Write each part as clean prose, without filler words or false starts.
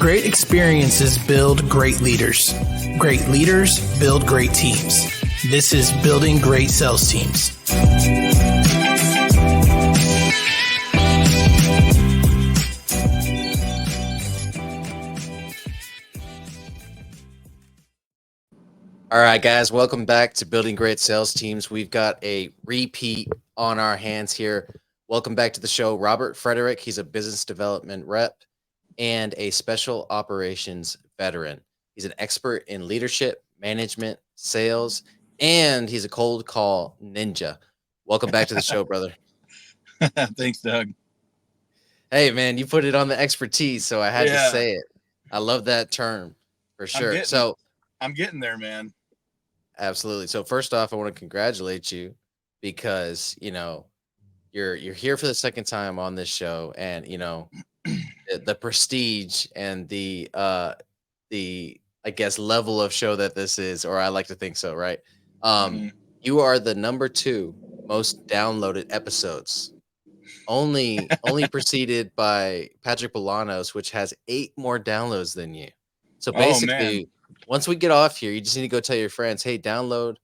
Great experiences build great leaders. Great leaders build great teams. This is Building Great Sales Teams. All right, guys, welcome back to Building Great Sales Teams. We've got a repeat on our hands here. Welcome back to the show, Robert Fredrich. He's a business development rep and a special operations veteran. He's an expert in leadership, management, sales, and he's a cold call ninja. Welcome back to the show, brother. Thanks, Doug. Hey, man, you put it on the expertise, so I had to say it. I love that term for sure. I'm getting there, man. Absolutely. So first off, I want to congratulate you because, you're here for the second time on this show, and the prestige and the I guess level of show that this is, or I like to think so, right? You are the number 2 most downloaded episodes, only preceded by Patrick Bolanos, which has 8 more downloads than you. So basically, once we get off here, you just need to go tell your friends, hey, download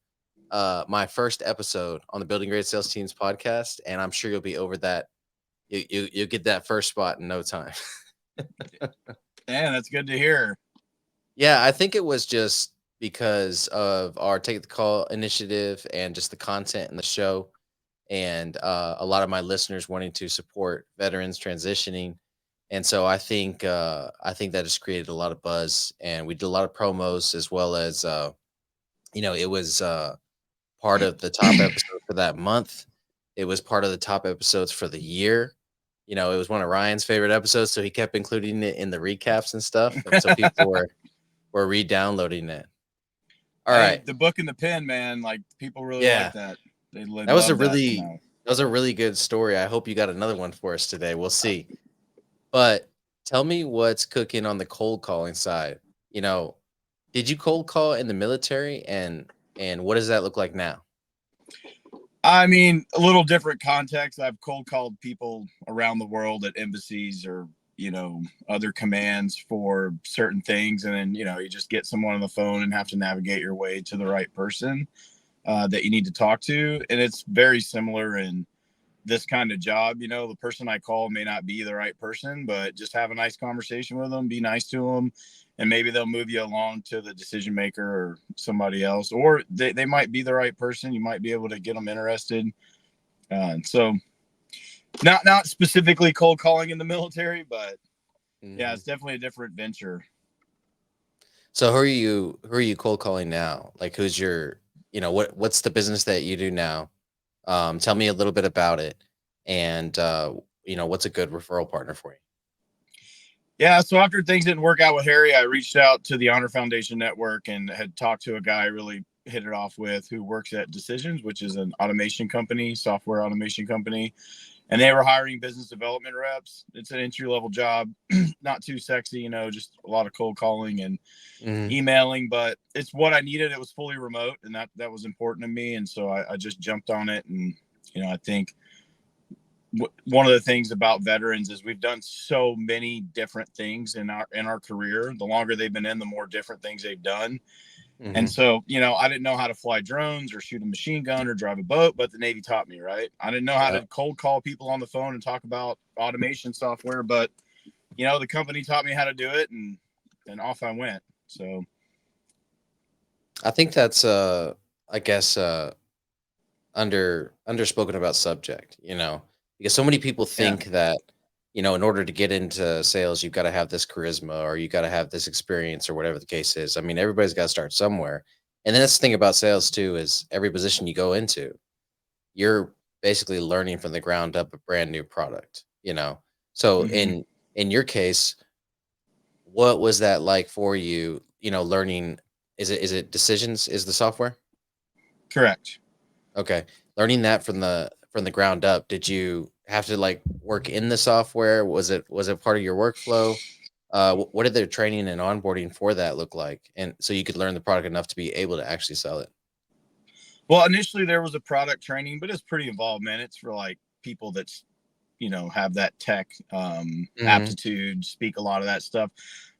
my first episode on the Building Great Sales Teams podcast, and I'm sure you'll be over that. You'll get that first spot in no time. Man, that's good to hear. Yeah, I think it was just because of our Take the Call initiative and just the content in the show, and a lot of my listeners wanting to support veterans transitioning. And so I think that just created a lot of buzz, and we did a lot of promos, as well as it was part of the top episode for that month. It was part of the top episodes for the year. It was one of Ryan's favorite episodes, so he kept including it in the recaps and stuff. And so people were re-downloading it. All right, the book and the pen, man. Like, people really like that. That was a really good story. I hope you got another one for us today. We'll see. But tell me what's cooking on the cold calling side. Did you cold call in the military, and what does that look like now? I mean, a little different context. I've cold called people around the world at embassies or, other commands for certain things. And then, you just get someone on the phone and have to navigate your way to the right person that you need to talk to. And it's very similar in this kind of job. The person I call may not be the right person, but just have a nice conversation with them, be nice to them, and maybe they'll move you along to the decision maker or somebody else, or they might be the right person. You might be able to get them interested. And so not specifically cold calling in the military, but yeah, it's definitely a different venture. So who are you cold calling now? Like, who's your, what's the business that you do now? Tell me a little bit about it, and what's a good referral partner for you? Yeah, so after things didn't work out with Harry, I reached out to the Honor Foundation Network and had talked to a guy I really hit it off with, who works at Decisions, which is an automation company, software automation company, and they were hiring business development reps. It's an entry-level job, not too sexy, just a lot of cold calling and emailing, but it's what I needed. It was fully remote, and that was important to me, and so I just jumped on it. And I think one of the things about veterans is we've done so many different things in our career. The longer they've been in, the more different things they've done. And so, I didn't know how to fly drones or shoot a machine gun or drive a boat, but the Navy taught me, right? I didn't know how to cold call people on the phone and talk about automation software, but the company taught me how to do it, and off I went. So I think that's I guess underspoken about subject, because so many people think that, in order to get into sales, you've got to have this charisma, or you got to have this experience, or whatever the case is. I mean, everybody's got to start somewhere. And then that's the thing about sales too, is every position you go into, you're basically learning from the ground up a brand new product, So in your case, what was that like for you, learning? Is it Decisions is the software? Correct. Okay. Learning that from the ground up, did you have to work in the software? Was it part of your workflow? What did their training and onboarding for that look like? And so you could learn the product enough to be able to actually sell it. Well, initially there was a product training, but it's pretty involved, man. It's for people that's, have that tech aptitude, speak a lot of that stuff.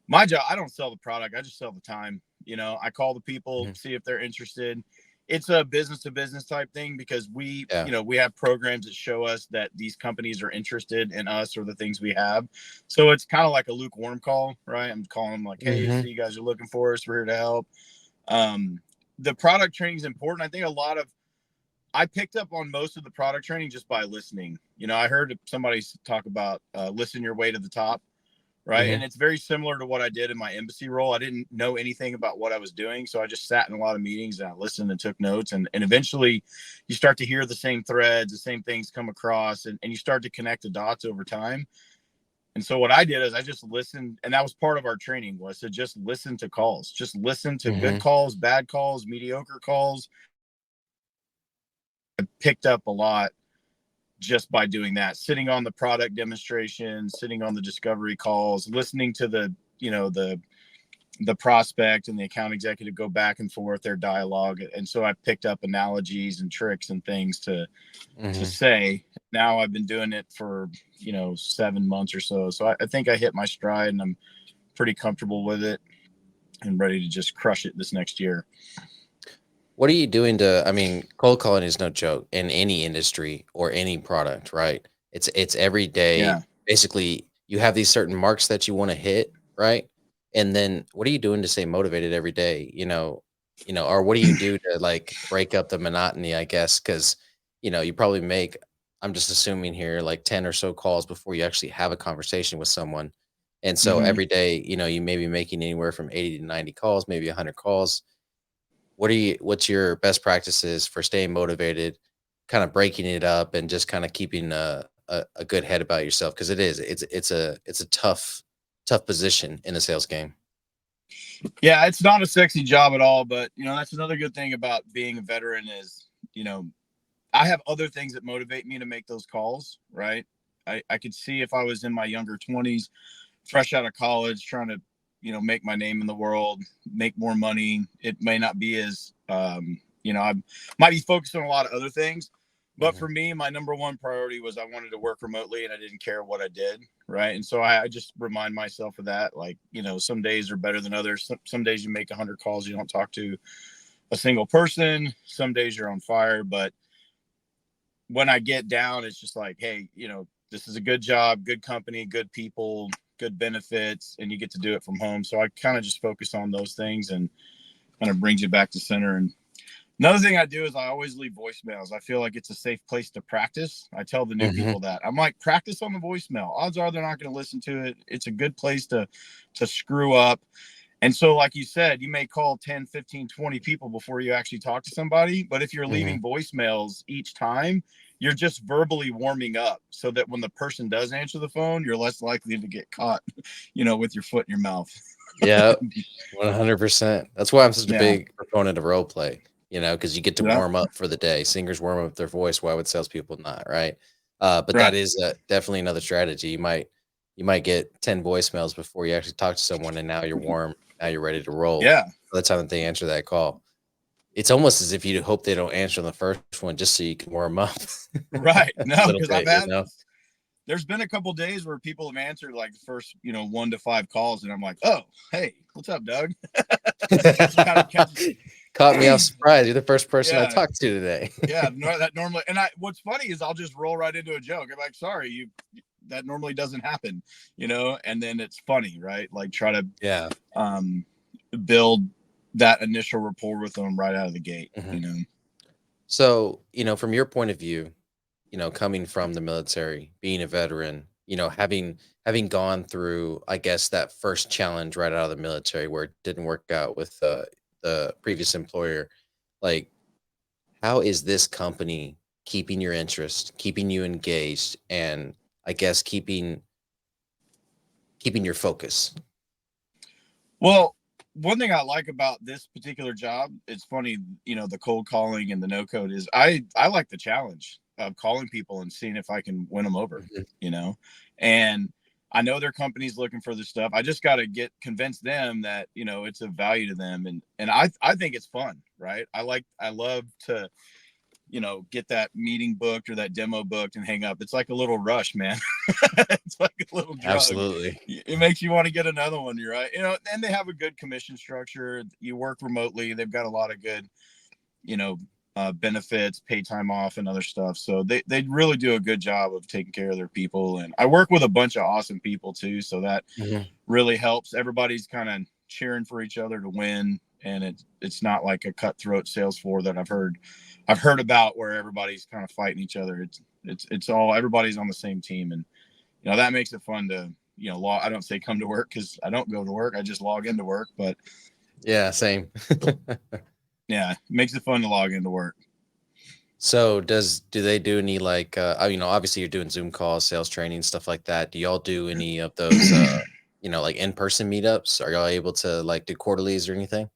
My job, I don't sell the product. I just sell the time. I call the people, Mhm. see if they're interested. It's a business to business type thing because Yeah. we have programs that show us that these companies are interested in us or the things we have. So it's kind of like a lukewarm call, right? I'm calling them like, hey, so Hmm. you guys are looking for us. We're here to help. Um, the product training is important. I think I picked up on most of the product training just by listening. I heard somebody talk about listen your way to the top, right? Hmm. And it's very similar to what I did in my embassy role. I didn't know anything about what I was doing, so I just sat in a lot of meetings and I listened and took notes. And eventually, you start to hear the same threads, the same things come across, and you start to connect the dots over time. And so what I did is I just listened, and that was part of our training was to just listen to calls, just listen to good Hmm. calls, bad calls, mediocre calls. I picked up a lot just by doing that, sitting on the product demonstration, sitting on the discovery calls, listening to the prospect and the account executive go back and forth their dialogue. And so I picked up analogies and tricks and things to Hmm. say. Now I've been doing it for 7 months or so. So I think I hit my stride and I'm pretty comfortable with it and ready to just crush it this next year. What are you doing to? I mean, cold calling is no joke in any industry or any product, right? It's every day. Yeah. Basically, you have these certain marks that you want to hit, right? And then what are you doing to stay motivated every day? Or what do you do to like break up the monotony? I guess because you probably make. I'm just assuming here like 10 or so calls before you actually have a conversation with someone, and so Hmm. every day, you may be making anywhere from 80 to 90 calls, maybe 100 calls. What's your best practices for staying motivated, kind of breaking it up and just kind of keeping a good head about yourself? Because it's a tough position in the sales game. Yeah, it's not a sexy job at all, but that's another good thing about being a veteran is, I have other things that motivate me to make those calls, right? I could see if I was in my younger 20s, fresh out of college, trying to, make my name in the world, make more money. It may not be as, I might be focused on a lot of other things. But Mhm. for me, my number one priority was I wanted to work remotely and I didn't care what I did. Right. And so I just remind myself of that. Like, some days are better than others. Some days you make 100 calls, you don't talk to a single person. Some days you're on fire. But when I get down, it's just like, hey, this is a good job, good company, good people, good benefits, and you get to do it from home. So I kind of just focus on those things and kind of brings you back to center. And another thing I do is I always leave voicemails. I feel like it's a safe place to practice. I tell the new Mhm. people that. I'm like, practice on the voicemail. Odds are they're not going to listen to it. It's a good place to screw up. And so, like you said, you may call 10, 15, 20 people before you actually talk to somebody. But if you're Mhm. leaving voicemails each time, you're just verbally warming up so that when the person does answer the phone, you're less likely to get caught, with your foot in your mouth. Yeah, 100%. That's why I'm such a Yeah. big proponent of role play, because you get to Yeah. warm up for the day. Singers warm up their voice. Why would salespeople not, right? But that Right. is definitely another strategy. You might get 10 voicemails before you actually talk to someone, and now you're warm. Now you're ready to roll Yeah. by the time that they answer that call. It's almost as if you hope they don't answer on the first one just so you can warm up Right. a No, little because bit, there's been a couple days where people have answered like the first, 1 to 5 calls, and I'm like, oh, hey, what's up, Doug? Just kind of catches. Caught me off surprise. You're the first person I Yeah. talked to today. Yeah. No, that normally, and what's funny is I'll just roll right into a joke. I'm like, sorry, that normally doesn't happen, and then it's funny, right? Like try to Yeah. um, build that initial rapport with them right out of the gate. Mhm. So, from your point of view, coming from the military, being a veteran, having gone through, I guess, that first challenge right out of the military where it didn't work out with the previous employer, like how is this company keeping your interest, keeping you engaged, and I guess keeping your focus? Well, one thing I like about this particular job, it's funny, the cold calling and the no code is I like the challenge of calling people and seeing if I can win them over, Mhm. you know, and I know their company's looking for this stuff. I just got to convince them that, it's of value to them. And I think it's fun, right? I love to get that meeting booked or that demo booked and hang up. It's like a little rush, man. It's like a little drug. Absolutely. It makes you want to get another one. You're right. And they have a good commission structure. You work remotely. They've got a lot of good, benefits, pay time off, and other stuff. So they really do a good job of taking care of their people. And I work with a bunch of awesome people too, so that really helps. Everybody's kind of cheering for each other to win, and it's not like a cutthroat sales floor that I've heard about where everybody's kind of fighting each other. It's all, everybody's on the same team, and that makes it fun to I don't say come to work because I don't go to work. I just log into work, but yeah, same. yeah, it makes it fun to log into work. So do they do any like obviously you're doing Zoom calls, sales training, stuff like that. Do y'all do any of those like in-person meetups? Are y'all able to like do quarterlies or anything?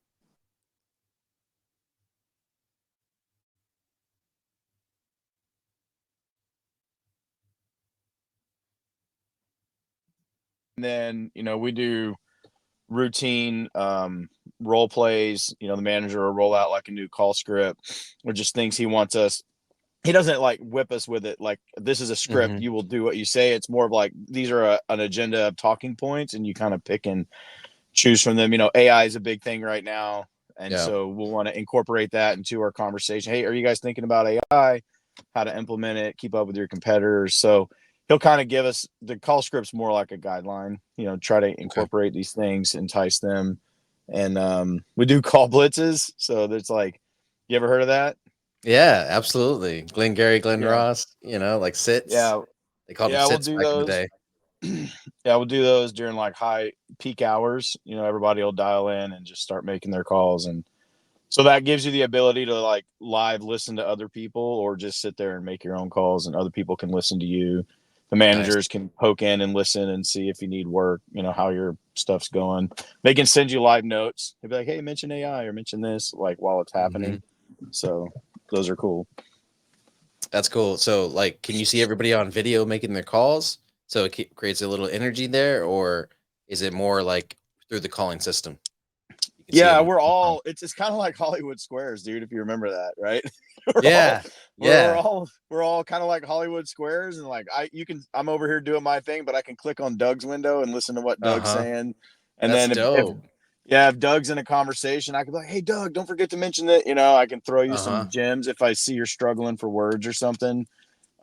And then we do routine role plays. The manager will roll out like a new call script or just things he wants us. He doesn't like whip us with it like this is a script, you will do what you say. It's more of like these are an agenda of talking points, and you kind of pick and choose from them. AI is a big thing right now, and so we'll want to incorporate that into our conversation. Hey, are you guys thinking about AI, how to implement it, keep up with your competitors? So he'll kind of give us the call scripts more like a guideline, try to incorporate these things, entice them. And we do call blitzes. So there's like, you ever heard of that? Yeah, absolutely. Glenn Gary, Glenn Ross, like sits. Yeah. They called them We'll sits do back in the those. day. Yeah, we'll do those during like high peak hours. Everybody will dial in and just start making their calls. And so that gives you the ability to like live listen to other people or just sit there and make your own calls, and other people can listen to you. The managers can poke in and listen and see if you need work, how your stuff's going. They can send you live notes. They'll be like, hey, mention AI or mention this like while it's happening. So those are cool. That's cool. So like, can you see everybody on video making their calls? So it creates a little energy there, or is it more like through the calling system? Yeah, we're all, it's kind of like Hollywood Squares, dude, if you remember that, right? We're all kind of like Hollywood Squares, and like I'm over here doing my thing, but I can click on Doug's window and listen to what Doug's saying. And that's then if Doug's in a conversation, I can be like, hey Doug, don't forget to mention that, I can throw you some gems if I see you're struggling for words or something.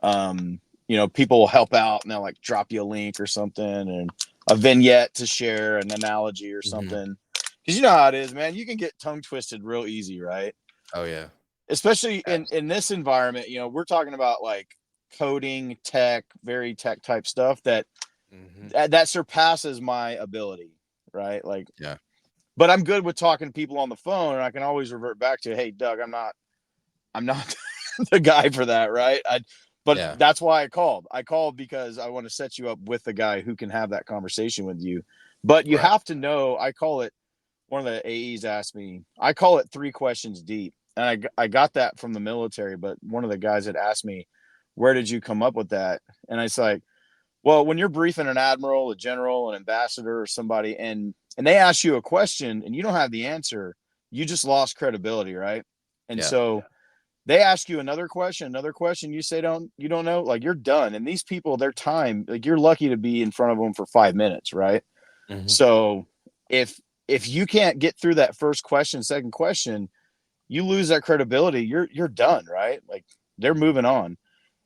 People will help out and they'll like drop you a link or something, and a vignette to share, an analogy or something. Because you know how it is, man. You can get tongue twisted real easy, right? Oh yeah. Especially in this environment, we're talking about like coding, tech, very tech type stuff that surpasses my ability, right? Like, yeah. But I'm good with talking to people on the phone, and I can always revert back to, hey, Doug, I'm not the guy for that, right? That's why I called. I called because I want to set you up with the guy who can have that conversation with you. But you have to know, I call it, one of the AEs asked me, I call it 3 questions deep. And I got that from the military, but one of the guys had asked me, where did you come up with that? And I was like, well, when you're briefing an admiral, a general, an ambassador, or somebody, and they ask you a question and you don't have the answer, you just lost credibility, right? And so they ask you another question, you say you don't know, like you're done. And these people, their time, like you're lucky to be in front of them for 5 minutes, right? So if you can't get through that first question, second question, you lose that credibility. You're done, right? Like they're moving on.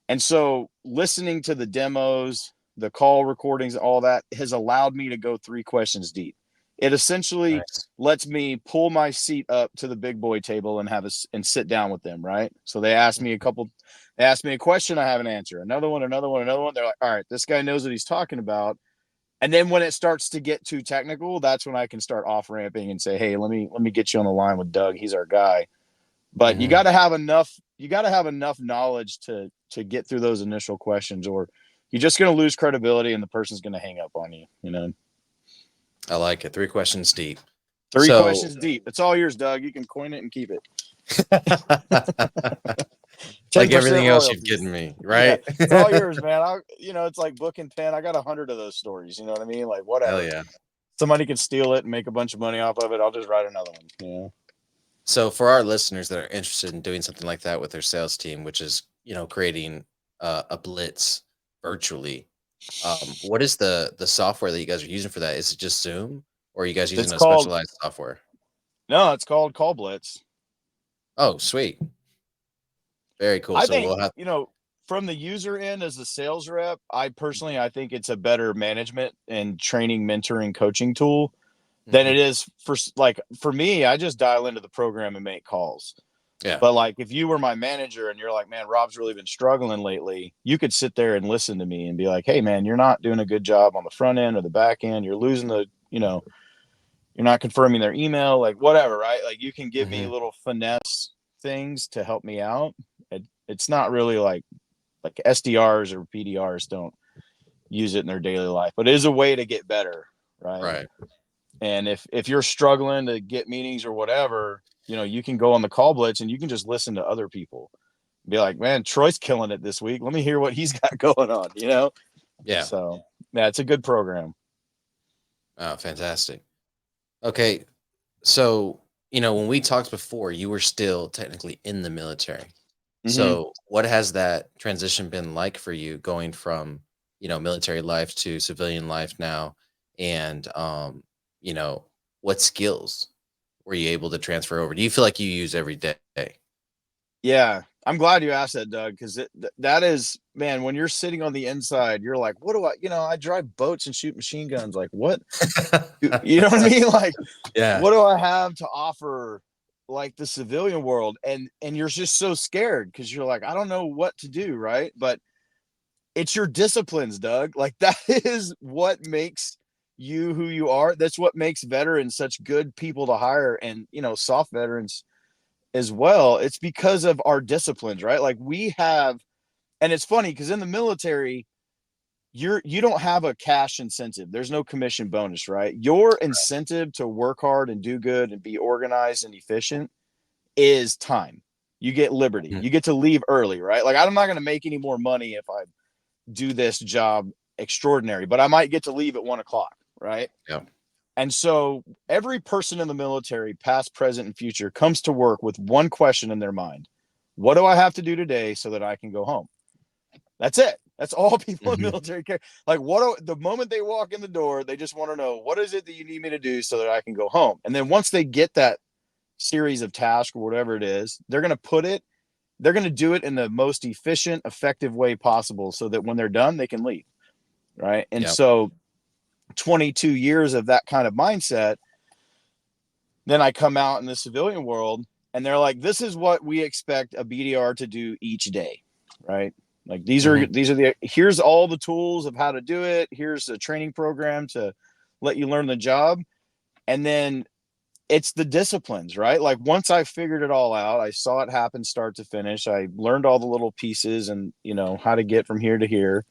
And so listening to the demos, the call recordings, all that has allowed me to go 3 questions deep. It essentially lets me pull my seat up to the big boy table and sit down with them, right? So they asked me a question, I have an answer. Another one. They're like, all right, this guy knows what he's talking about. And then when it starts to get too technical, that's when I can start off ramping and say, hey, let me get you on the line with Doug. He's our guy. But you got to have enough knowledge to get through those initial questions, or you're just going to lose credibility and the person's going to hang up on you, I like it. 3 questions deep. 3 questions deep. It's all yours, Doug. You can coin it and keep it. Like everything else you've given me, right? Yeah, it's all yours, man. It's like book and pen. I got 100 of those stories. You know what I mean? Like whatever. Hell yeah. Somebody can steal it and make a bunch of money off of it. I'll just write another one. So for our listeners that are interested in doing something like that with their sales team, which is, creating a blitz virtually, what is the software that you guys are using for that? Is it just Zoom, or are you guys using It's a called specialized software? no, it's called Call Blitz. Oh, sweet. Very cool. I So think, we'll have. from the user end as a sales rep, I think it's a better management and training, mentoring, coaching tool than Mhm. it is for me. I just dial into the program and make calls. Yeah. But like if you were my manager and you're like, man, Rob's really been struggling lately, you could sit there and listen to me and be like, hey man, you're not doing a good job on the front end or the back end. You're losing you're not confirming their email, like whatever, right? Like you can give me Hmm. little finesse things to help me out. It's not really like SDRs or PDRs don't use it in their daily life, but it is a way to get better, right? Right. And if you're struggling to get meetings or whatever, you can go on the Call Blitz and you can just listen to other people. Be like, man, Troy's killing it this week. Let me hear what he's got going on. Yeah. So yeah, it's a good program. Oh, fantastic. Okay. So, when we talked before, you were still technically in the military. Mm-hmm. So, what has that transition been like for you going from, military life to civilian life now? And, you know, what skills were you able to transfer over? Do you feel like you use every day? Yeah, I'm glad you asked that, Doug, because that is, man, when you're sitting on the inside, you're like, what do I drive boats and shoot machine guns. Like, what? You know what I mean? Like, Yeah. what do I have to offer like the civilian world? And you're just so scared because you're like, I don't know what to do, right? But it's your disciplines, Doug. Like that is what makes you who you are. That's what makes veterans such good people to hire, and soft veterans as well. It's because of our disciplines, right? Like we have, and it's funny because in the military, you don't have a cash incentive. There's no commission bonus, right? Your incentive to work hard and do good and be organized and efficient is time. You get liberty. Mhm. You get to leave early, right? Like I'm not going to make any more money if I do this job extraordinary, but I might get to leave at 1 o'clock, right? Yeah. And so every person in the military, past, present, and future, comes to work with one question in their mind: what do I have to do today so that I can go home? That's it. That's all people in the Mhm. military care. Like, the moment they walk in the door, they just want to know, what is it that you need me to do so that I can go home? And then once they get that series of tasks or whatever it is, they're going to do it in the most efficient, effective way possible so that when they're done, they can leave. Right. And Yeah. so 22 years of that kind of mindset, then I come out in the civilian world and they're like, this is what we expect a BDR to do each day. Right. Like Mhm. here's all the tools of how to do it. Here's a training program to let you learn the job. And then it's the disciplines, right? Like once I figured it all out, I saw it happen start to finish. I learned all the little pieces and, how to get from here to here.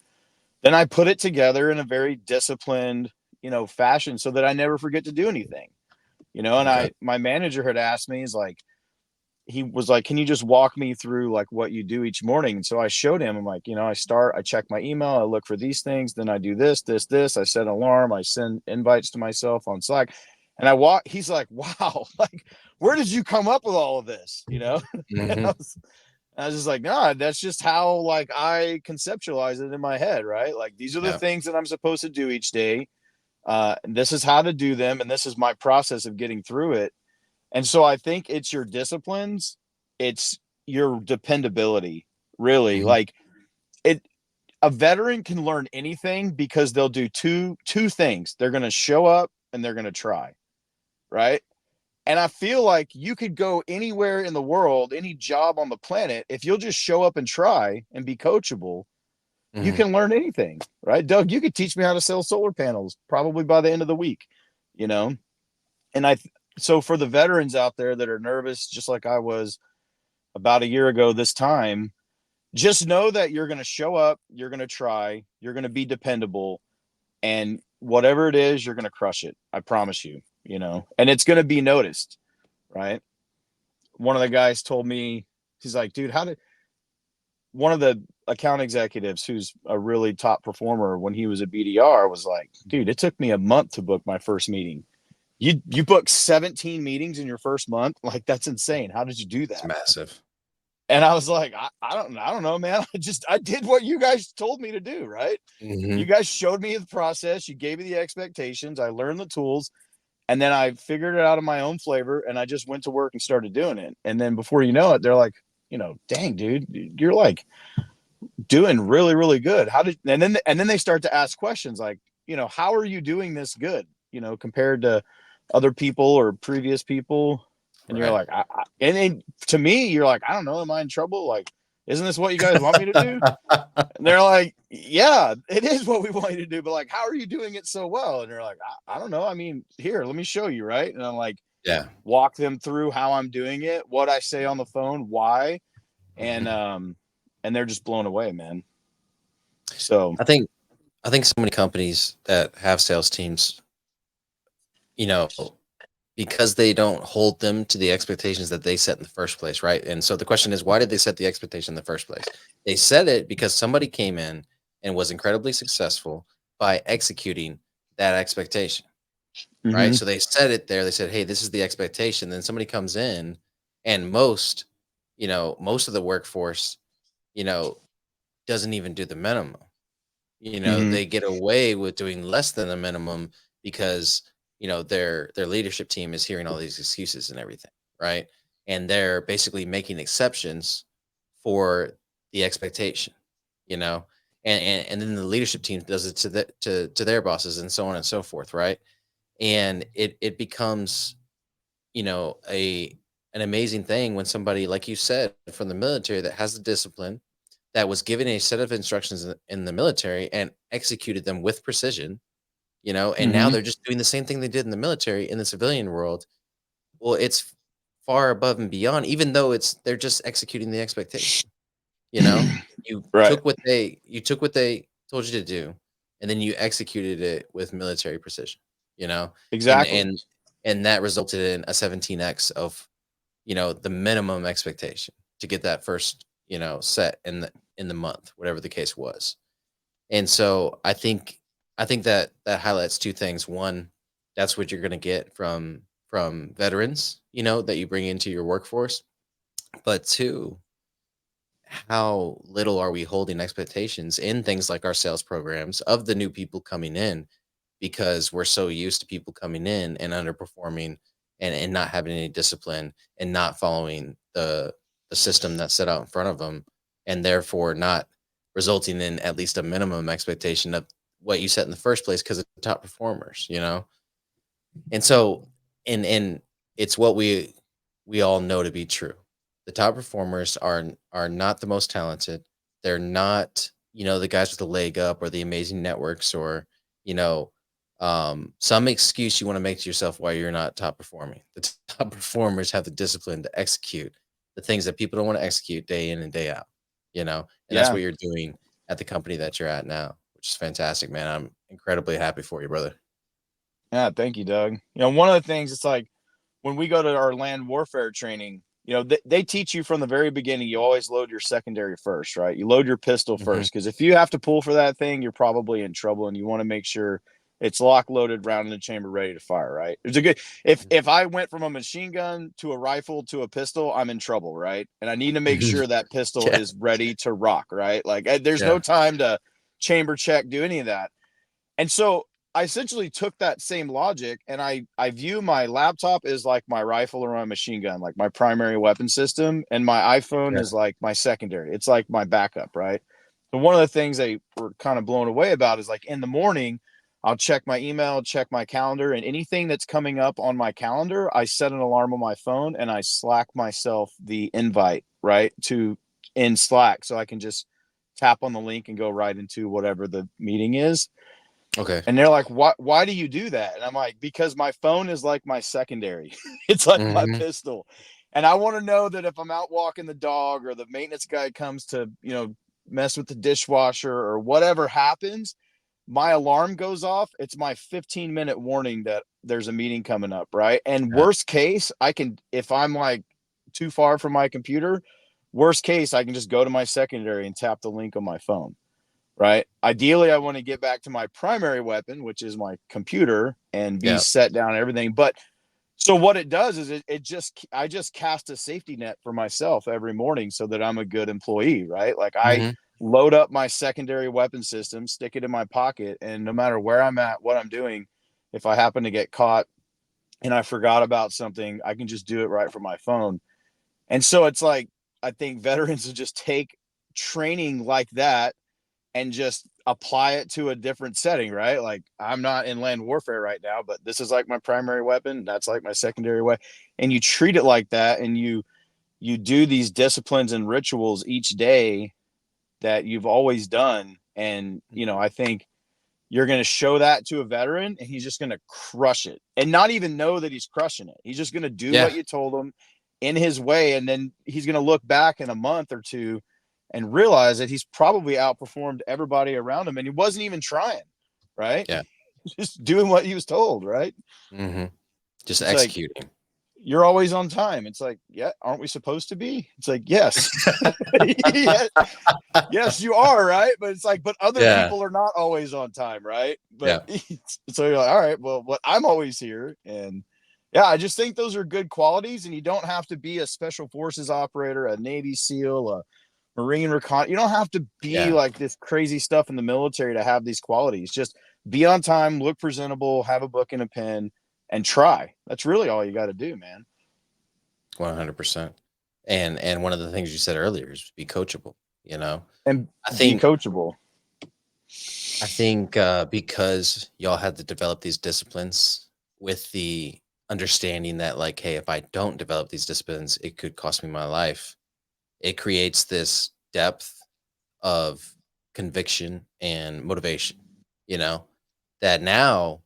Then I put it together in a very disciplined, fashion so that I never forget to do anything. And Okay. my manager had asked me, he was like, can you just walk me through like what you do each morning? And so I showed him. I'm like, I check my email, I look for these things, then I do this, I set an alarm, I send invites to myself on Slack. And he's like, wow, like, where did you come up with all of this? And Mhm. I was just like, nah, that's just how like I conceptualize it in my head, right? Like these are the Yeah. things that I'm supposed to do each day. And this is how to do them, and this is my process of getting through it. And so I think it's your disciplines, it's your dependability, really. Mhm. Like it a veteran can learn anything because they'll do two things. They're going to show up and they're going to try, right? And I feel like you could go anywhere in the world, any job on the planet, if you'll just show up and try and be coachable, you Mhm. can learn anything, right? Doug, you could teach me how to sell solar panels probably by the end of the week, you know? And so for the veterans out there that are nervous, just like I was about a year ago this time, just know that you're going to show up, you're going to try, you're going to be dependable, and whatever it is, you're going to crush it. I promise you, and it's going to be noticed, right? One of the guys told me, he's like, dude, one of the account executives who's a really top performer when he was a BDR was like, dude, it took me a month to book my first meeting. You booked 17 meetings in your first month. Like, that's insane. How did you do It's that? massive. And I was like, I don't know, man. I did what you guys told me to do, right? You guys showed me the process. You gave me the expectations. I learned the tools, and then I figured it out in my own flavor, and I just went to work and started doing it. And then before you know it, they're like, dang, dude, you're like doing really, really good. And then they start to ask questions like, how are you doing this good, compared to other people or previous people? And you're Right. like, and then to me, you're like, I don't know, am I in trouble? Like, isn't this what you guys want me to do? And they're like, yeah, it is what we want you to do, but like, how are you doing it so well? And they're like, I don't know. I mean, here, let me show you, right? And I'm like, Yeah. walk them through how I'm doing it, what I say on the phone, why, and they're just blown away, man. So I think so many companies that have sales teams, you know, because they don't hold them to the expectations that they set in the first place, right? And so the question is, why did they set the expectation in the first place? They set it because somebody came in and was incredibly successful by executing that expectation, right? mhm. So they set it there. They said, "Hey, this is the expectation." Then somebody comes in, and most of the workforce, you know, doesn't even do the minimum. Mhm. They get away with doing less than the minimum because, their leadership team is hearing all these excuses and everything, right? And they're basically making exceptions for the expectation, you know? And then the leadership team does it to their bosses and so on and so forth, right? And it becomes, a an amazing thing when somebody, like you said, from the military that has the discipline, that was given a set of instructions in the military and executed them with precision, and now Mhm. they're just doing the same thing they did in the military in the civilian world. Well, it's far above and beyond, even though they're just executing the expectation. You know, Right. you took what they told you to do, and then you executed it with military precision. You know, and Exactly. and and that resulted in a 17x of the minimum expectation to get that first set in the month, whatever the case was. And so I think that highlights two things. One, that's what you're going to get from veterans, that you bring into your workforce. But two, how little are we holding expectations in things like our sales programs of the new people coming in, because we're so used to people coming in and underperforming, and not having any discipline and not following the system that's set out in front of them, and therefore not resulting in at least a minimum expectation of what you set in the first place because of the top performers. And so, and it's what we all know to be true. The top performers are not the most talented. They're not, the guys with the leg up or the amazing networks, or, you know, some excuse you want to make to yourself why you're not top performing. The top performers have the discipline to execute the things that people don't want to execute day in and day out, and that's Yeah. what you're doing at the company that you're at now, which is fantastic, man. I'm incredibly happy for you, brother. Yeah. Thank you, Doug. One of the things, it's like when we go to our land warfare training, they teach you from the very beginning, you always load your secondary first, right? You load your pistol Hmm. first, because if you have to pull for that thing, you're probably in trouble, and you want to make sure it's lock loaded, round in the chamber, ready to fire, right? There's a good, if I went from a machine gun to a rifle to a pistol, I'm in trouble, right? And I need to make sure that pistol Yeah. is ready to rock, right? Like, there's no Yeah. time to chamber check, do any of that. And so I essentially took that same logic, and I view my laptop as like my rifle or my machine gun, like my primary weapon system, and my iPhone Yeah. is like my secondary. It's like my backup, right? So one of the things they were kind of blown away about is, like, in the morning, I'll check my email, check my calendar, and anything that's coming up on my calendar, I set an alarm on my phone and I Slack myself the invite, right, to in Slack, so I can just tap on the link and go right into whatever the meeting is. Okay. And they're like, why do you do that? And I'm like, because my phone is like my secondary. It's like my Hmm. pistol. And I want to know that if I'm out walking the dog, or the maintenance guy comes to, mess with the dishwasher, or whatever happens, my alarm goes off. It's my 15-minute warning that there's a meeting coming up, right? And Yeah. worst case, I can, if I'm like too far from my computer, worst case, I can just go to my secondary and tap the link on my phone. right? Ideally, I want to get back to my primary weapon, which is my computer, and be Yeah. set down and everything. But so what it does is I just cast a safety net for myself every morning so that I'm a good employee, right? Like I Mm-hmm. load up my secondary weapon system, stick it in my pocket, and no matter where I'm at, what I'm doing, if I happen to get caught and I forgot about something, I can just do it right from my phone. And so it's like I think veterans will just take training like that and just apply it to a different setting, right? Like I'm not in land warfare right now, but this is like my primary weapon. That's like my secondary weapon. And you treat it like that, and you do these disciplines and rituals each day that you've always done. And, I think you're going to show that to a veteran and he's just going to crush it and not even know that he's crushing it. He's just going to do Yeah. what you told him in his way. And then he's going to look back in a month or two and realize that he's probably outperformed everybody around him and he wasn't even trying, right? Yeah. Just doing what he was told, right? Mm-hmm. Just It's like, executing. you're always on time. It's like, yeah, aren't we supposed to be? It's like, yes. Yeah, yes, you are, right? But it's like, but other Yeah. people are not always on time, right? But Yeah. so you're like, all right, well, what I'm always here. And yeah, I just think those are good qualities. And you don't have to be a special forces operator, a Navy SEAL, a Marine recon. You don't have to be Yeah. like this crazy stuff in the military to have these qualities. Just be on time, look presentable, have a book and a pen, and try. That's really all you got to do, man. 100%. And one of the things you said earlier is be coachable, And I be think coachable. because y'all had to develop these disciplines with the understanding that, like, hey, if I don't develop these disciplines, it could cost me my life. It creates this depth of conviction and motivation, you know, that now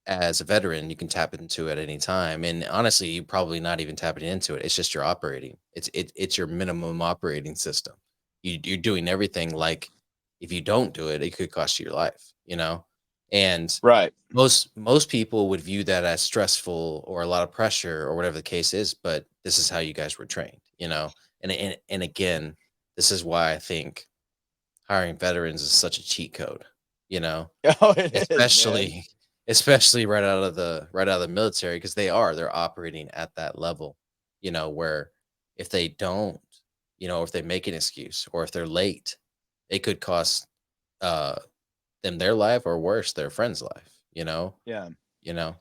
as a veteran you can tap into at any time. And honestly, you probably not even tapping into it. It's just your operating. It's your minimum operating system. You're doing everything. Like if you don't do it, it could cost you your life. And Right. most people would view that as stressful or a lot of pressure or whatever the case is, but this is how you guys were trained. And again, this is why I think hiring veterans is such a cheat code, you know, Oh, it is, man. especially especially right out of the military, because they're operating at that level, where if they don't, if they make an excuse or if they're late, it could cost uh them their life or worse, their friend's life, Yeah. you know.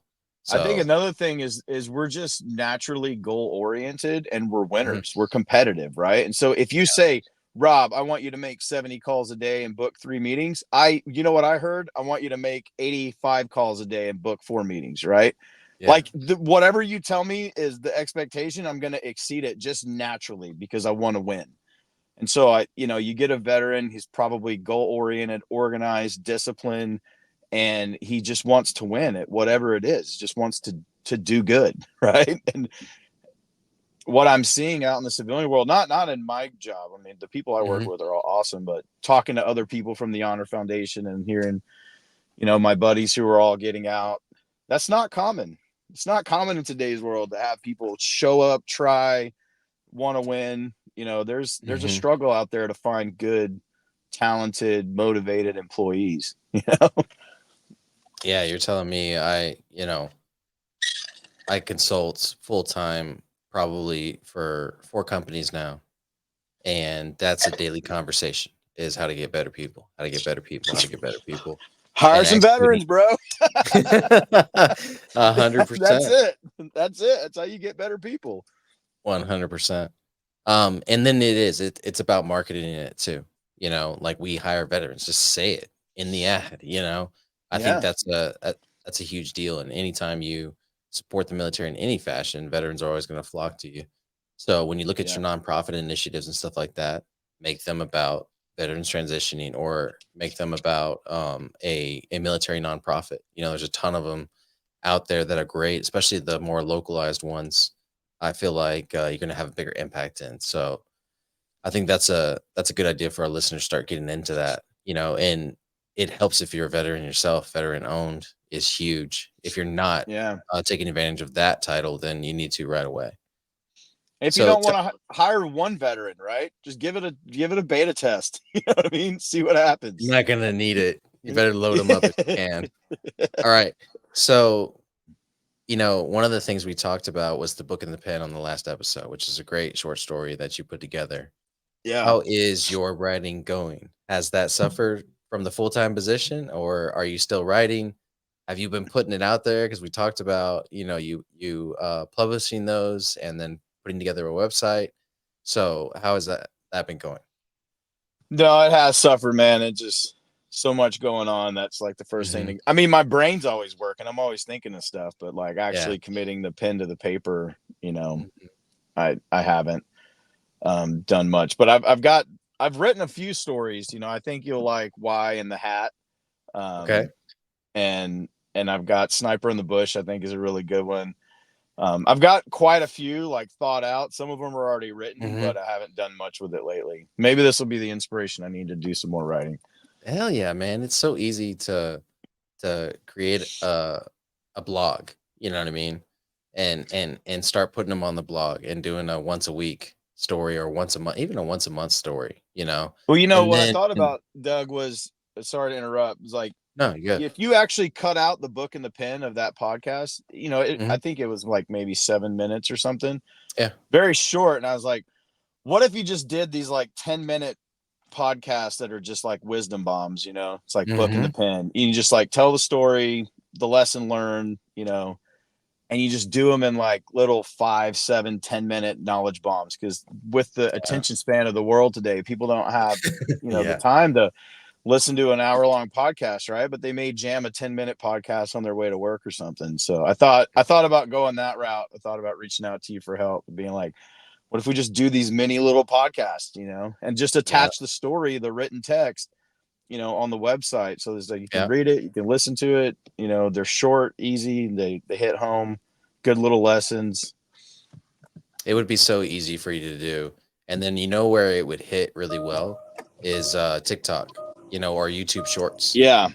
I think So another thing is we're just naturally goal oriented and we're mhm, winners. We're competitive, right? And so if you say, Rob, I want you to make 70 calls a day and book 3 meetings, you know what I heard? I want you to make 85 calls a day and book 4 meetings, right? yeah, Like whatever you tell me is the expectation, I'm going to exceed it just naturally because I want to win. And so you get a veteran, he's probably goal oriented, organized, disciplined, and he just wants to win at whatever it is, just wants to do good, right? And what I'm seeing out in the civilian world, not in my job. I mean, the people I work hmm with are all awesome, but talking to other people from the Honor Foundation and hearing, my buddies who are all getting out, that's not common. It's not common in today's world to have people show up, try, want to win. There's a hmm struggle out there to find good, talented, motivated employees. Yeah. yeah, you're telling me I consult full time probably for 4 companies now, and that's a daily conversation: is how to get better people, how to get better people, how to get better people, Hire and some executing. veterans, bro. 100%. That's it. That's it. That's how you get better people. 100%. And then it's about marketing it too. Like we hire veterans, just say it in the ad. I think Yeah. that's a huge deal. And anytime you support the military in any fashion, veterans are always going to flock to you. So when you look at Yeah. your nonprofit initiatives and stuff like that, make them about veterans transitioning, or make them about a military nonprofit. There's a ton of them out there that are great, especially the more localized ones. I feel like you're going to have a bigger impact in. So I think that's a good idea for our listeners to start getting into that. And it helps if you're a veteran yourself. Veteran owned is huge. If you're not Yeah. taking advantage of that title, then you need to right away. If you So don't want to hire one veteran, right? Just give it a beta test. You know what I mean? See what happens. you're not gonna need it. You better load them up if you can. All right. So, one of the things we talked about was the book and the pen on the last episode, which is a great short story that you put together. Yeah. How is your writing going? Has that suffered from the full-time position, or are you still writing? Have you been putting it out there? Because we talked about, you publishing those and then putting together a website. So how has that been going? No, it has suffered, man. It's just so much going on. That's like the first Mhm. thing. I mean, my brain's always working. I'm always thinking of stuff, but like Yeah. actually committing the pen to the paper, Mhm. I haven't done much. But I've written a few stories. I think you'll like Why in the Hat. Okay. And I've got Sniper in the Bush. I think is a really good one. I've got quite a few like thought out. Some of them are already written, Mhm. but I haven't done much with it lately. Maybe this will be the inspiration I need to do some more writing. Hell yeah, man. It's so easy to create a blog, you know what I mean? And start putting them on the blog and doing a once a week story or once a month, even a once a month story, you know? Well, And what I then thought about, Doug, was sorry to interrupt. Was like no, you're good. if you actually cut out the book and the pen of that podcast, I Mhm. think it was like maybe 7 minutes or something, Yeah. very short. And I was like, what if you just did these like 10-minute podcasts that are just like wisdom bombs? It's like book and the Mhm. pen. You just like tell the story, the lesson learned, and you just do them in like little 5, 7, 10-minute knowledge bombs. Because with the Yeah. attention span of the world today, people don't have, the Yeah. time to listen to an hour-long podcast, right? But they may jam a 10-minute podcast on their way to work or something. So I thought about going that route. I thought about reaching out to you for help, being like, what if we just do these mini little podcasts, and just Yeah. attach the story, the written text, on the website, so there's like you can Yeah. read it, you can listen to it. They're short, easy, they hit home, good little lessons. It would be so easy for you to do. And then where it would hit really well is TikTok, or YouTube shorts. Yeah.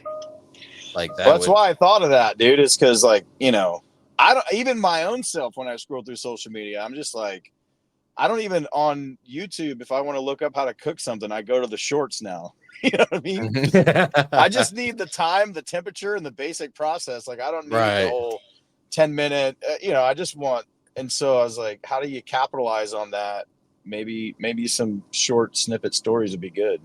Like Well, that that's would why I thought of that, dude. It's because like, I don't even my own self when I scroll through social media, I'm just like, I don't even on YouTube, if I want to look up how to cook something, I go to the shorts now. You know what I mean? I just need the time, the temperature, and the basic process. Like, I don't need the Right. whole 10-minute, I just want. And so I was like, how do you capitalize on that? Maybe some short snippet stories would be good.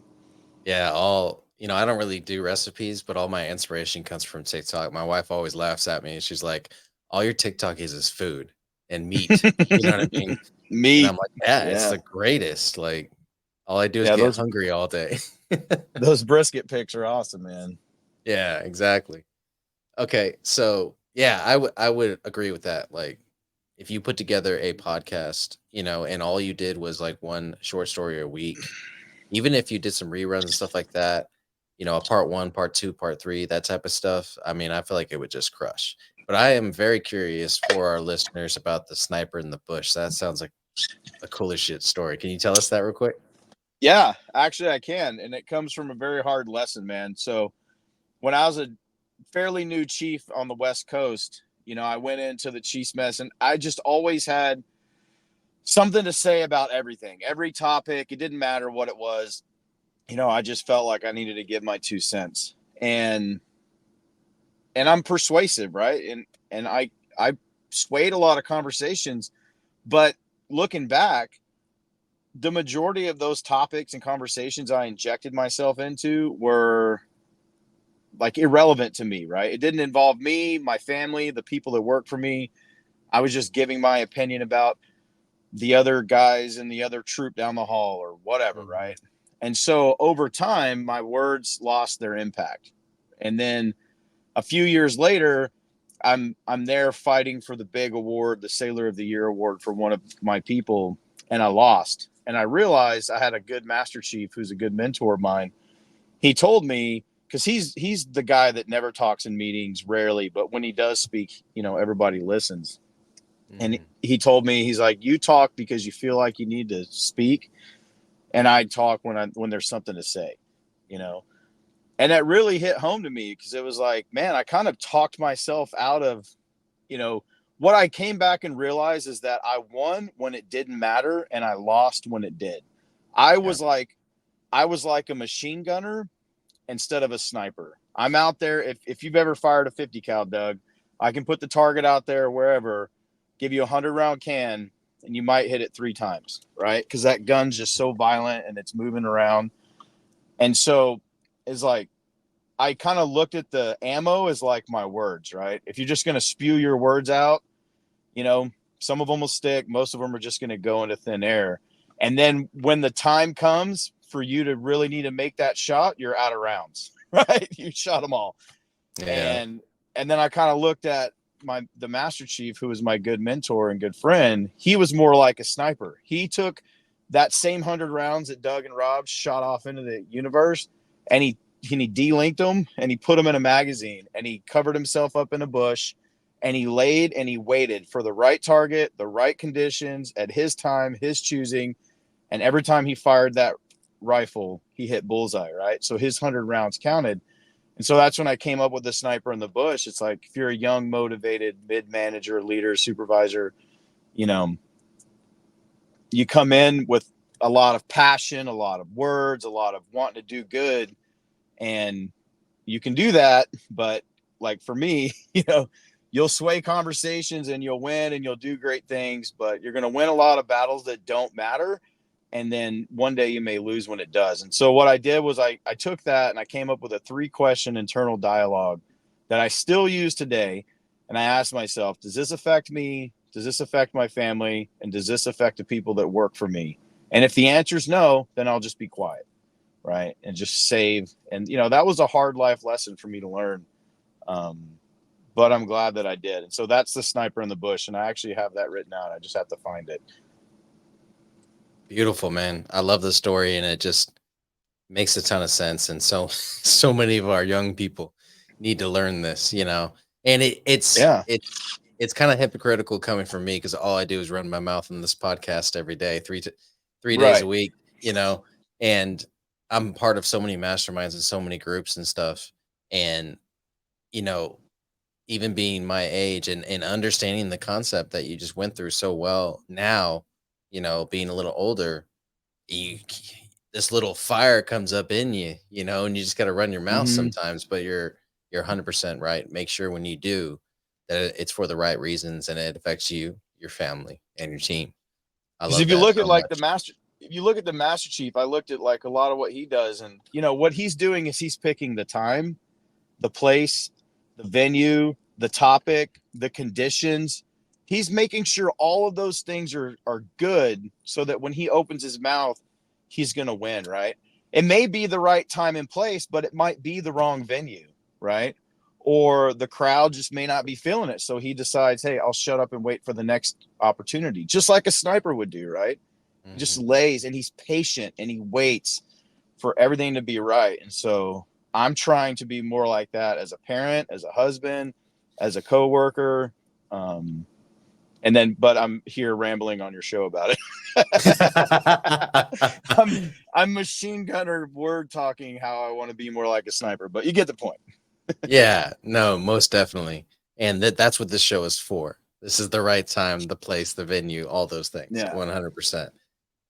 Yeah, I don't really do recipes, but all my inspiration comes from TikTok. My wife always laughs at me. She's like, all your TikTok is food and meat. You know what I mean? And Meat. I'm like, yeah, it's Yeah. the greatest. Like, all I do is Yeah. get Those, hungry all day. those brisket pics are awesome, man. Yeah, exactly. Okay, so yeah, I would agree with that. Like, if you put together a podcast, and all you did was like one short story a week, even if you did some reruns and stuff like that, a part one, part two, part three, that type of stuff. I mean, I feel like it would just crush. But I am very curious for our listeners about the sniper in the bush. That sounds like a cool as shit story. Can you tell us that real quick? Yeah, actually, I can. And it comes from a very hard lesson, man. So when I was a fairly new chief on the West Coast, I went into the Chiefs mess and I just always had something to say about everything, every topic. It didn't matter what it was. I just felt like I needed to give my 2 cents. And I'm persuasive, right? And I swayed a lot of conversations, but looking back, the majority of those topics and conversations I injected myself into were like irrelevant to me, right? It didn't involve me, my family, the people that work for me. I was just giving my opinion about the other guys and the other troop down the hall or whatever, Mhm. right? And so over time, my words lost their impact. And then a few years later, I'm there fighting for the big award, the Sailor of the Year award for one of my people, and I lost. And I realized I had a good Master Chief who's a good mentor of mine. He told me, because he's the guy that never talks in meetings, rarely, but when he does speak, everybody listens. And Mm. he told me, he's like, you talk because you feel like you need to speak, and I talk when there's something to say, you know. And that really hit home to me because it was like, man, I kind of talked myself out of, you know, what I came back and realized is that I won when it didn't matter and I lost when it did. I was like a machine gunner instead of a sniper. I'm out there. If you've ever fired a 50 cal, Doug, I can put the target out there wherever, give you a 100-round can, and you might hit it 3 times, right? Because that gun's just so violent and it's moving around. And so it's like, I kind of looked at the ammo as like my words, right? If you're just going to spew your words out, you know, some of them will stick. Most of them are just going to go into thin air. And then when the time comes for you to really need to make that shot, you're out of rounds, right? You shot them all. Yeah. And then I kind of looked at the Master Chief, who was my good mentor and good friend. He was more like a sniper. He took that same 100 rounds that Doug and Rob shot off into the universe, and he de-linked them, and he put them in a magazine, and he covered himself up in a bush, and he laid and he waited for the right target, the right conditions at his time, his choosing. And every time he fired that rifle, he hit bullseye, right? So his 100 rounds counted. And so that's when I came up with the sniper in the bush. It's like, if you're a young, motivated mid-manager, leader, supervisor, you know, you come in with a lot of passion, a lot of words, a lot of wanting to do good, and you can do that. But like for me, you know, you'll sway conversations and you'll win and you'll do great things, but you're going to win a lot of battles that don't matter. And then one day you may lose when it does. And so what I did was I took that and I came up with a 3-question internal dialogue that I still use today. And I asked myself, does this affect me? Does this affect my family? And does this affect the people that work for me? And if the answer is no, then I'll just be quiet, right? And just save. And, you know, that was a hard life lesson for me to learn. But I'm glad that I did. And so that's the sniper in the bush. And I actually have that written out. I just have to find it. Beautiful, man. I love the story, and it just makes a ton of sense. And so, so many of our young people need to learn this, you know. And Yeah. it's kind of hypocritical coming from me because all I do is run my mouth in this podcast every day, 3 days a Right. week, you know. And I'm part of so many masterminds and so many groups and stuff. And you know, even being my age and understanding the concept that you just went through so well now, you know, being a little older, you this little fire comes up in you, you know, and you just got to run your mouth Mm-hmm. sometimes, but you're 100% right. Make sure when you do that it's for the right reasons and it affects you, your family, and your team. I Because love if you that look at so like much. if you look at the Master Chief, I looked at like a lot of what he does, and you know what he's doing is he's picking the time, the place, the venue, the topic, the conditions. He's making sure all of those things are good so that when he opens his mouth, he's going to win, right? It may be the right time and place, but it might be the wrong venue, right? Or the crowd just may not be feeling it. So he decides, hey, I'll shut up and wait for the next opportunity, just like a sniper would do, right? He just Mhm. lays and he's patient and he waits for everything to be right. And so I'm trying to be more like that as a parent, as a husband, as a coworker. But I'm here rambling on your show about it. I'm machine gunner word talking how I want to be more like a sniper, but you get the point. Yeah, no, most definitely. And that's what this show is for. This is the right time, the place, the venue, all those things. Yeah. 100%.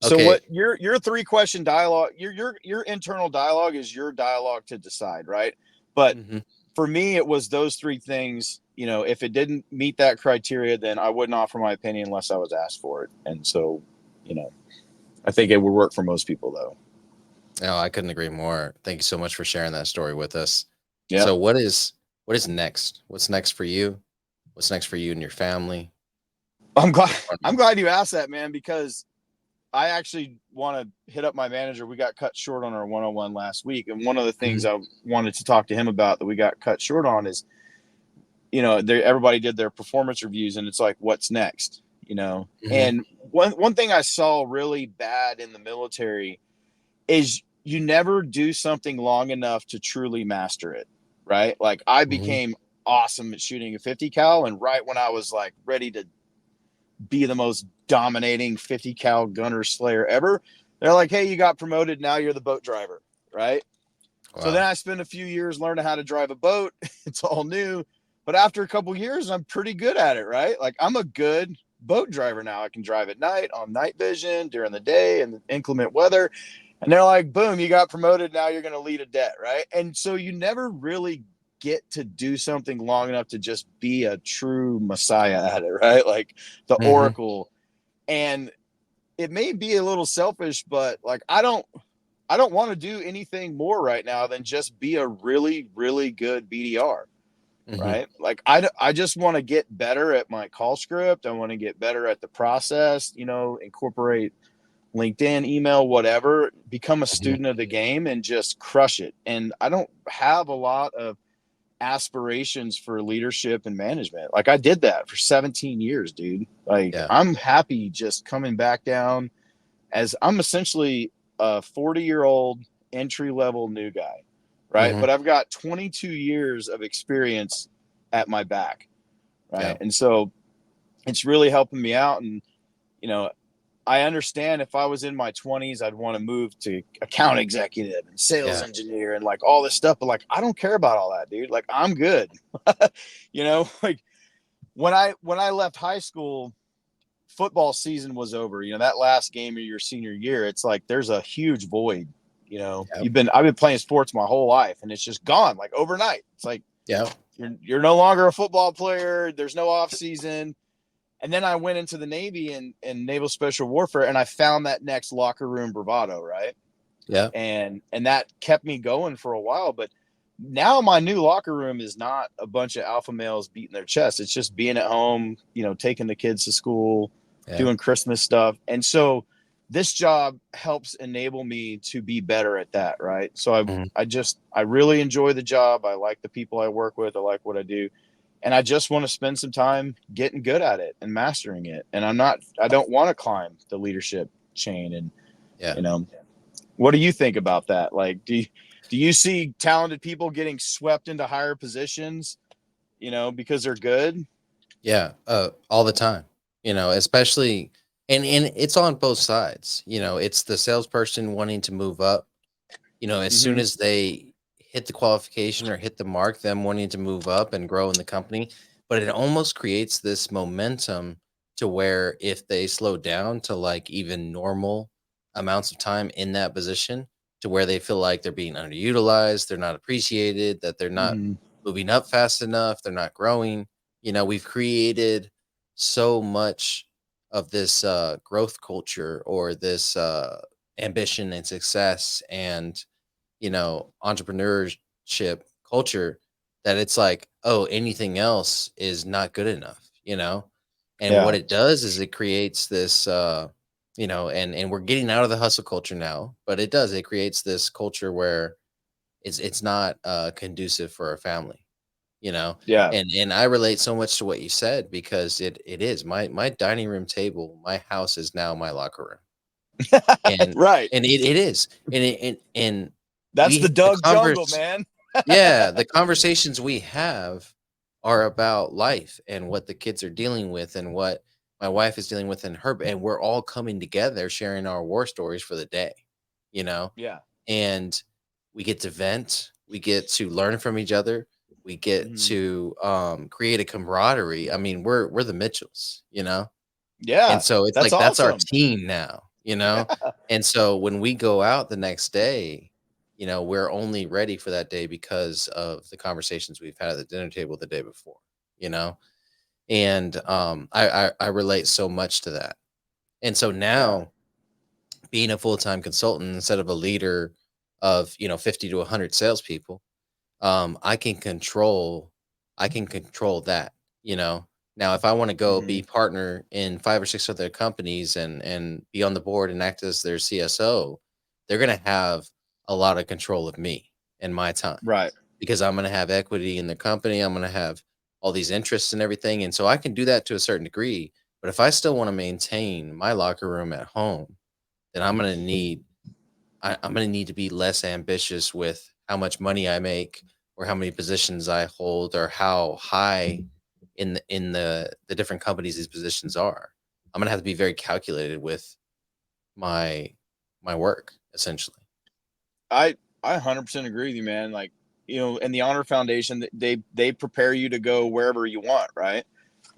So Okay. what your 3-question dialogue, your internal dialogue is your dialogue to decide, right? But Mhm. for me, it was those 3 things. You know, if it didn't meet that criteria, then I wouldn't offer my opinion unless I was asked for it. And so, you know, I think it would work for most people, though. Oh, I couldn't agree more. Thank you so much for sharing that story with us. Yeah, So what is next? What's next for you? What's next for you and your family? I'm glad. Pardon I'm me. glad you asked that, man, because I actually want to hit up my manager. We got cut short on our one-on-one last week, and one of the things Mhm. I wanted to talk to him about that we got cut short on is, you know, everybody did their performance reviews, and it's like, what's next, you know? Mhm. And one thing I saw really bad in the military is you never do something long enough to truly master it, right? Like I Mhm. became awesome at shooting a 50 cal, and right when I was like ready to be the most dominating 50 cal gunner slayer ever, they're like, hey, you got promoted, now you're the boat driver, right? So then Wow. I spent a few years learning how to drive a boat. It's all new. But after a couple years, I'm pretty good at it, right? Like I'm a good boat driver now. I can drive at night on night vision during the day and inclement weather. And they're like, boom, you got promoted. Now you're going to lead a debt, right? And so you never really get to do something long enough to just be a true messiah at it, right? Like the oracle. And it may be a little selfish, but like I don't want to do anything more right now than just be a really, really good BDR. Right. Like I just want to get better at my call script. I want to get better at the process, incorporate LinkedIn, email, whatever, become a student of the game and just crush it. And I don't have a lot of aspirations for leadership and management. Like I did that for 17 years, dude. Like I'm happy just coming back down as I'm essentially a 40-year-old entry-level new guy. Right. But I've got 22 years of experience at my back. Right. And so it's really helping me out. And, I understand if I was in my 20s, I'd want to move to account executive and sales engineer and like all this stuff. But like, I don't care about all that, dude. Like I'm good. Like when I left high school, football season was over. That last game of your senior year, it's like there's a huge void. I've been playing sports my whole life and it's just gone like overnight. It's like you're no longer a football player. There's no off season. And then I went into the Navy and Naval Special Warfare, and I found that next locker room bravado, right? Yeah. And that kept me going for a while. But now my new locker room is not a bunch of alpha males beating their chests. It's just being at home, taking the kids to school, doing Christmas stuff. And so this job helps enable me to be better at that, right? So I really enjoy the job. I like the people I work with. I like what I do. And I just want to spend some time getting good at it and mastering it. And I don't want to climb the leadership chain. And, what do you think about that? Like, do you see talented people getting swept into higher positions, because they're good? Yeah. All the time, especially, and it's on both sides, it's the salesperson wanting to move up, as soon as they hit the qualification or hit the mark, them wanting to move up and grow in the company. But it almost creates this momentum to where if they slow down to like even normal amounts of time in that position, to where they feel like they're being underutilized, they're not appreciated, that they're not moving up fast enough, they're not growing. We've created so much of this growth culture or this ambition and success and entrepreneurship culture that it's like, oh, anything else is not good enough. And what it does is it creates this and we're getting out of the hustle culture now, but it creates this culture where it's not conducive for a family. And I relate so much to what you said because it is my dining room table, my house is now my locker room. And Right. and it is. And that's the Doug jungle, converse man. yeah, the conversations we have are about life and what the kids are dealing with and what my wife is dealing with and we're all coming together sharing our war stories for the day, you know? Yeah. And we get to vent, we get to learn from each other, we get to create a camaraderie. I mean, we're the Mitchells, Yeah. and so it's That's like that's our awesome. team now, And so when we go out the next day, we're only ready for that day because of the conversations we've had at the dinner table the day before, you know? And I relate so much to that. And so now being a full-time consultant instead of a leader of 50 to 100 salespeople, I can control that, Now, if I want to go be partner in 5 or 6 other companies and be on the board and act as their CSO, they're gonna have a lot of control of me and my time. Right. Because I'm gonna have equity in the company, I'm gonna have all these interests and everything. And so I can do that to a certain degree. But if I still want to maintain my locker room at home, then I'm gonna need to be less ambitious with how much money I make or how many positions I hold or how high in the different companies these positions are. I'm gonna have to be very calculated with my work, essentially. I 100% agree with you, man. Like in the Honor Foundation, they prepare you to go wherever you want, right?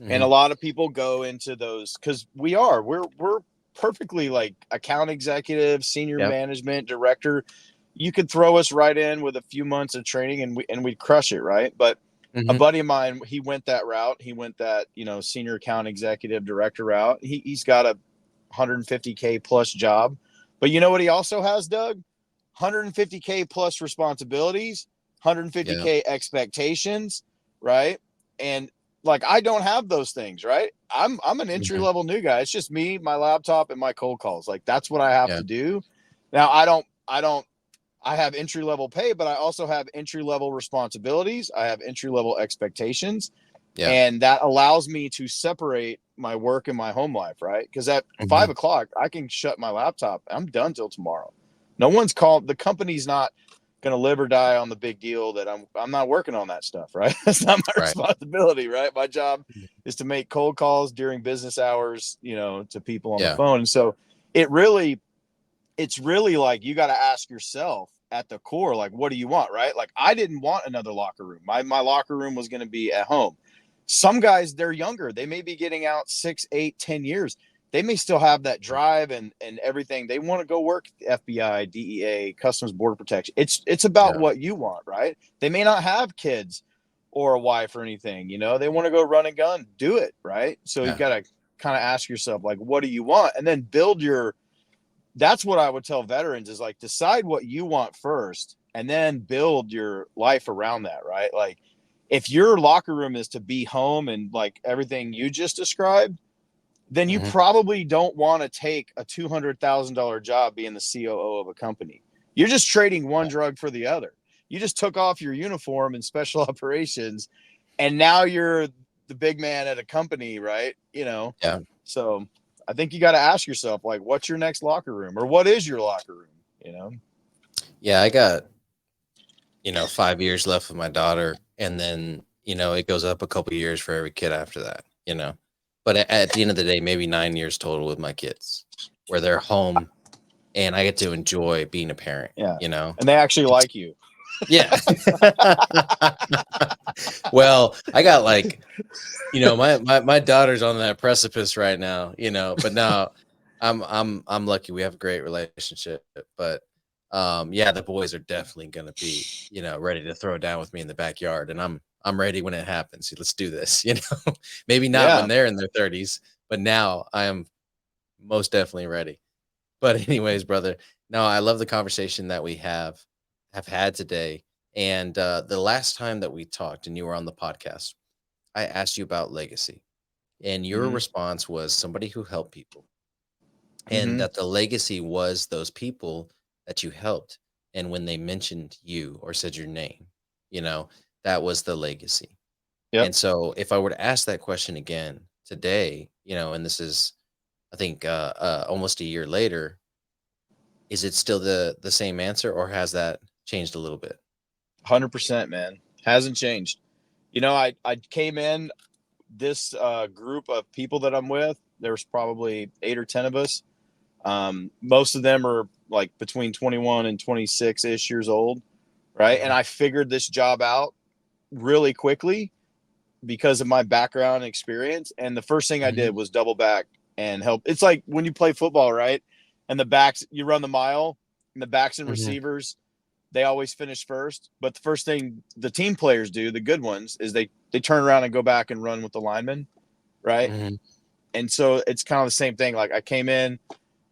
And a Mhm. lot of people go into those because we're perfectly like account executive, senior Yep. management, director. You could throw us right in with a few months of training and we'd crush it, right? But a Mhm. buddy of mine, he went that route. He went that, senior account executive director route. He's got a 150K plus job. But you know what he also has, Doug? 150K plus responsibilities, Yep. 150K expectations, right? And like I don't have those things, right? I'm an entry Mhm. level new guy. It's just me, my laptop, and my cold calls. Like that's what I have Yeah. to do. Now I have entry level pay, but I also have entry level responsibilities. I have entry level expectations, Yeah. and that allows me to separate my work and my home life, right? Because at Mhm. 5 o'clock, I can shut my laptop. I'm done till tomorrow. No one's called. The company's not going to live or die on the big deal that I'm not working on that stuff, right? That's not my Right. responsibility, right? My job is to make cold calls during business hours, to people on the Yeah. phone. And so it really it's really like you got to ask yourself at the core, like, what do you want, right? Like, I didn't want another locker room. My locker room was going to be at home. Some guys, they're younger. They may be getting out 6, 8, 10 years. They may still have that drive and everything. They want to go work FBI, DEA, Customs Border Protection. It's about Yeah. what you want, right? They may not have kids or a wife or anything. They want to go run a gun, do it, right? So you Yeah. got to kind of ask yourself, like, what do you want? And then build your that's what I would tell veterans is like decide what you want first and then build your life around that, right? Like if your locker room is to be home and like everything you just described, then you Mhm. probably don't want to take a $200,000 job being the COO of a company. You're just trading one drug for the other. You just took off your uniform in special operations and now you're the big man at a company, right? Yeah. So I think you got to ask yourself, like, what's your next locker room or what is your locker room? You know? Yeah. I got 5 years left with my daughter, and then it goes up a couple years for every kid after that. But at the end of the day, maybe 9 years total with my kids, where they're home and I get to enjoy being a parent. Yeah. You know, And they actually It's- like you. yeah. Well, I got like my daughter's on that precipice right now, but now I'm lucky we have a great relationship, but yeah, the boys are definitely gonna be, ready to throw down with me in the backyard, and I'm ready when it happens. Let's do this, Maybe not when Yeah. they're in their 30s, but now I am most definitely ready. But anyways, brother, no, I love the conversation that we have had today. And the last time that we talked and you were on the podcast, I asked you about legacy, and your Mm-hmm. response was somebody who helped people, and Mm-hmm. that the legacy was those people that you helped. And when they mentioned you or said your name, you know, that was the legacy. Yep. And so, if I were to ask that question again today, and this is, I think, almost a year later, is it still the same answer, or has that changed a little bit? 100%, man. Hasn't changed. I came in this group of people that I'm with. There's probably 8 or 10 of us. Most of them are like between 21 and 26 ish years old. Right. And Hmm. I figured this job out really quickly because of my background and experience. And the first thing I Hmm. did was double back and help. It's like when you play football, right? And the backs, you run the mile and the backs and Hmm. receivers, they always finish first. But the first thing the team players do, the good ones, is they turn around and go back and run with the linemen. Right. Hmm. And so it's kind of the same thing. Like I came in,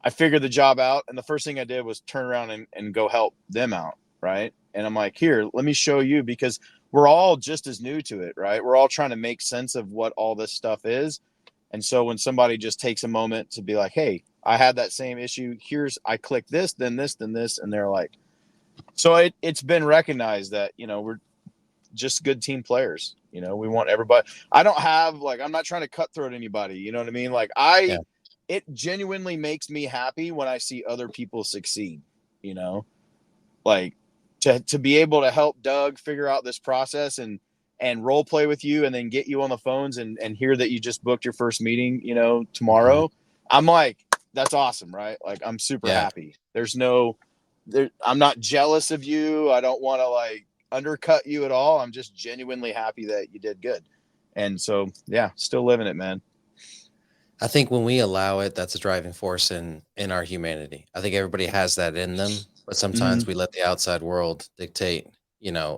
I figured the job out, and the first thing I did was turn around and go help them out, right? And I'm like, here, let me show you because we're all just as new to it, right? We're all trying to make sense of what all this stuff is. And so when somebody just takes a moment to be like, hey, I had that same issue. I click this, then this, then this, and they're like, so it's been recognized that, we're just good team players. We want everybody. I don't have like I'm not trying to cutthroat anybody. You know what I mean? Like Yeah. it genuinely makes me happy when I see other people succeed. You know, like to be able to help Doug figure out this process and role play with you, and then get you on the phones and hear that you just booked your first meeting. Hmm. Tomorrow. I'm like, that's awesome, right? Like I'm super Yeah. happy. I'm not jealous of you. I don't want to like undercut you at all. I'm just genuinely happy that you did good. And so, yeah, still living it, man. I think when we allow it, that's a driving force in our humanity. I think everybody has that in them, but sometimes we let the outside world dictate,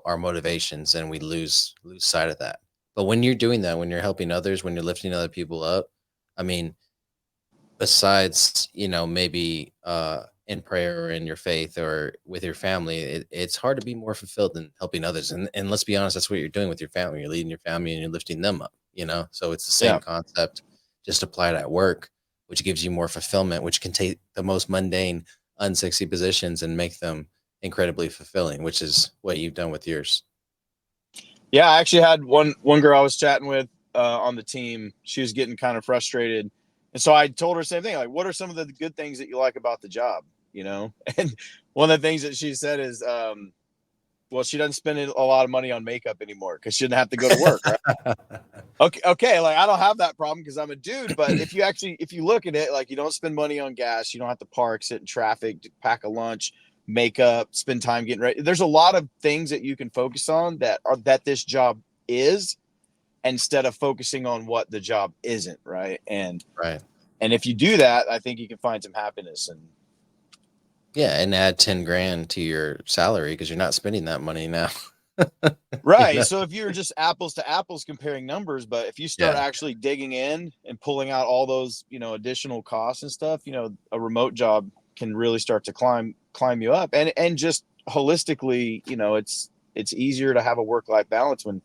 our motivations, and we lose sight of that. But when you're doing that, when you're helping others, when you're lifting other people up, I mean, besides, maybe in prayer or in your faith or with your family, it's hard to be more fulfilled than helping others. And let's be honest, that's what you're doing with your family. You're leading your family and you're lifting them up, So it's the same Yeah. concept, just applied at work, which gives you more fulfillment, which can take the most mundane, unsexy positions and make them incredibly fulfilling, which is what you've done with yours. Yeah, I actually had one girl I was chatting with on the team. She was getting kind of frustrated. And so I told her the same thing. Like, what are some of the good things that you like about the job? And one of the things that she said is, well, she doesn't spend a lot of money on makeup anymore because she didn't have to go to work. Right? Okay. Like, I don't have that problem because I'm a dude. But if you look at it, like, you don't spend money on gas, you don't have to park, sit in traffic, pack a lunch, makeup, spend time getting ready. There's a lot of things that you can focus on that this job is, instead of focusing on what the job isn't. Right. And if you do that, I think you can find some happiness. And yeah, and add 10 grand to your salary because you're not spending that money now. Right. So if you're just apples to apples comparing numbers, but if you start actually digging in and pulling out all those, additional costs and stuff, a remote job can really start to climb you up. And just holistically, it's easier to have a work-life balance when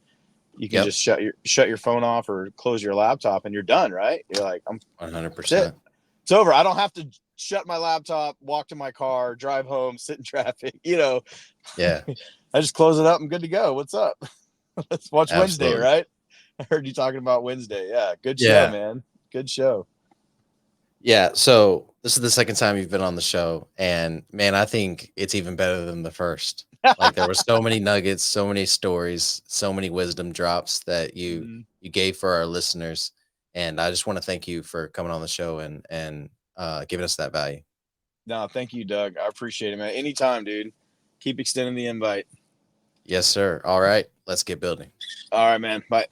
you can just shut your phone off or close your laptop and you're done, right? You're like, I'm 100%. It's over. I don't have to shut my laptop, walk to my car, drive home, sit in traffic, Yeah. I just close it up and good to go. What's up? Let's watch Wednesday, right? I heard you talking about Wednesday. Yeah. Good show, man. Good show. Yeah. So this is the second time you've been on the show. And man, I think it's even better than the first. Like, there were so many nuggets, so many stories, so many wisdom drops that you gave for our listeners. And I just want to thank you for coming on the show and giving us that value. No, thank you, Doug. I appreciate it, man. Anytime, dude. Keep extending the invite. Yes, sir. All right. Let's get building. All right, man. Bye.